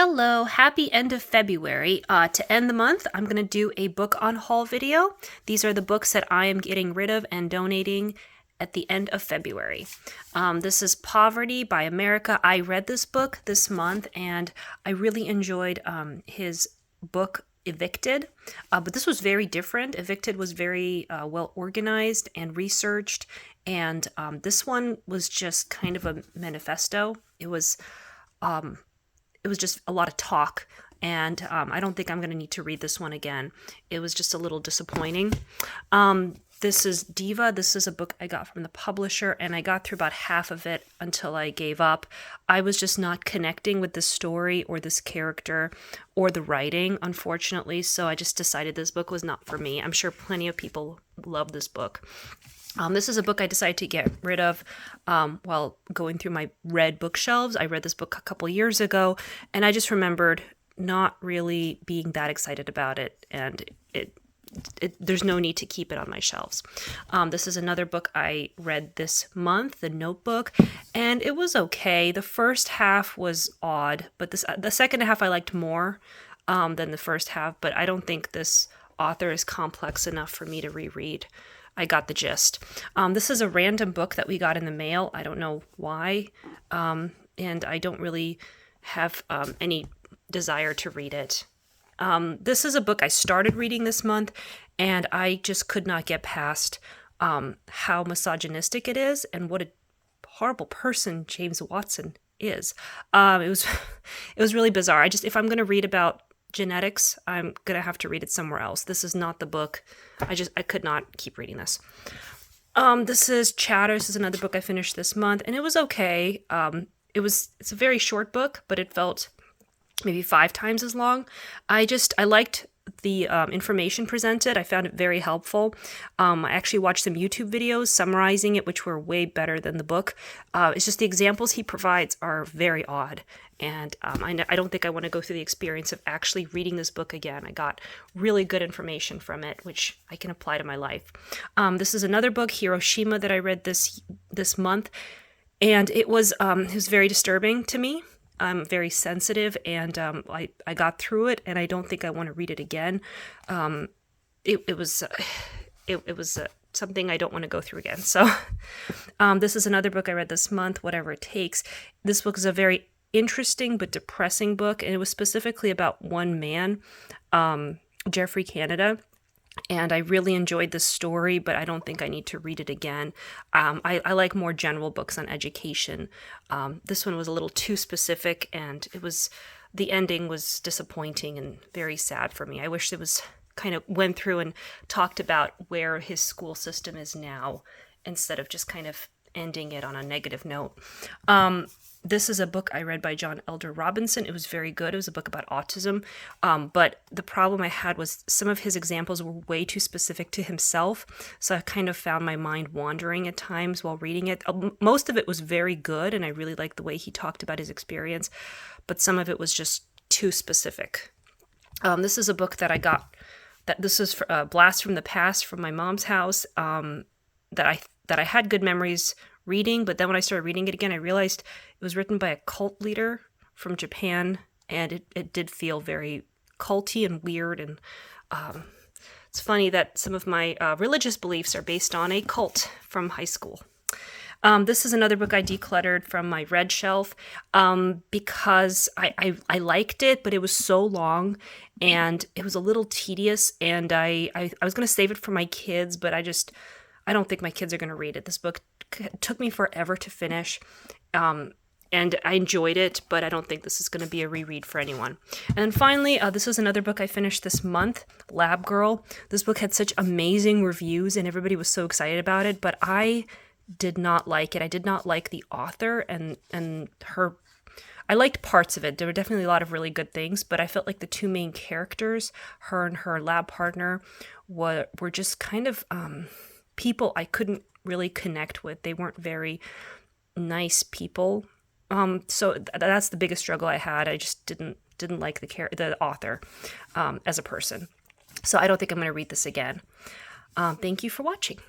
Hello, happy end of February. To end the month, I'm going to do a book on haul video. These are the books that I am getting rid of and donating at the end of February. This is Poverty by America. I read this book this month and I really enjoyed his book Evicted, but this was very different. Evicted was very well organized and researched, and this one was just kind of a manifesto. It was just a lot of talk, and I don't think I'm going to need to read this one again. It was just a little disappointing. This is Diva. This is a book I got from the publisher, and I got through about half of it until I gave up. I was just not connecting with the story or this character or the writing, unfortunately, so I just decided this book was not for me. I'm sure plenty of people love this book. This is a book I decided to get rid of while going through my read bookshelves. I read this book a couple years ago, and I just remembered not really being that excited about it, and there's no need to keep it on my shelves. This is another book I read this month, The Notebook, and it was okay. The first half was odd, but the second half I liked more than the first half, but I don't think this author is complex enough for me to reread. I got the gist. This is a random book that we got in the mail. I don't know why, and I don't really have any desire to read it. This is a book I started reading this month, and I just could not get past how misogynistic it is and what a horrible person James Watson is. It was really bizarre. If I'm going to read about genetics, I'm gonna have to read it somewhere else. This is not the book. I could not keep reading this. This is Chatter. This is another book I finished this month, and it was okay. It's a very short book, but it felt maybe 5 times as long. I liked the information presented. I found it very helpful. I actually watched some YouTube videos summarizing it, which were way better than the book. It's just the examples he provides are very odd, and I don't think I want to go through the experience of actually reading this book again. I got really good information from it, which I can apply to my life. This is another book, Hiroshima, that I read this month, and it was very disturbing to me. I'm very sensitive, and I got through it, and I don't think I want to read it again. It was something I don't want to go through again. So this is another book I read this month, Whatever It Takes. This book is a very interesting but depressing book, and it was specifically about one man, Jeffrey Canada. And I really enjoyed this story, but I don't think I need to read it again. I like more general books on education. This one was a little too specific, and the ending was disappointing and very sad for me. I wish it was kind of went through and talked about where his school system is now, instead of just kind of ending it on a negative note. This is a book I read by John Elder Robinson. It was very good. It was a book about autism. But the problem I had was some of his examples were way too specific to himself. So I kind of found my mind wandering at times while reading it. Most of it was very good, and I really liked the way he talked about his experience. But some of it was just too specific. This is a book that I got. This is a blast from the past from my mom's house. That I had good memories reading, but then when I started reading it again, I realized it was written by a cult leader from Japan, and it did feel very culty and weird, and it's funny that some of my religious beliefs are based on a cult from high school. This is another book I decluttered from my read shelf because I liked it, but it was so long, and it was a little tedious, and I was going to save it for my kids, but I don't think my kids are going to read it. This book took me forever to finish, and I enjoyed it, but I don't think this is going to be a reread for anyone. And then finally, this was another book I finished this month, Lab Girl. This book had such amazing reviews, and everybody was so excited about it, but I did not like it. I did not like the author and her. I liked parts of it. There were definitely a lot of really good things, but I felt like the two main characters, her and her lab partner, were just kind of people I couldn't really connect with. They weren't very nice people. So that's the biggest struggle I had. I just didn't like the author as a person. So I don't think I'm going to read this again. Thank you for watching.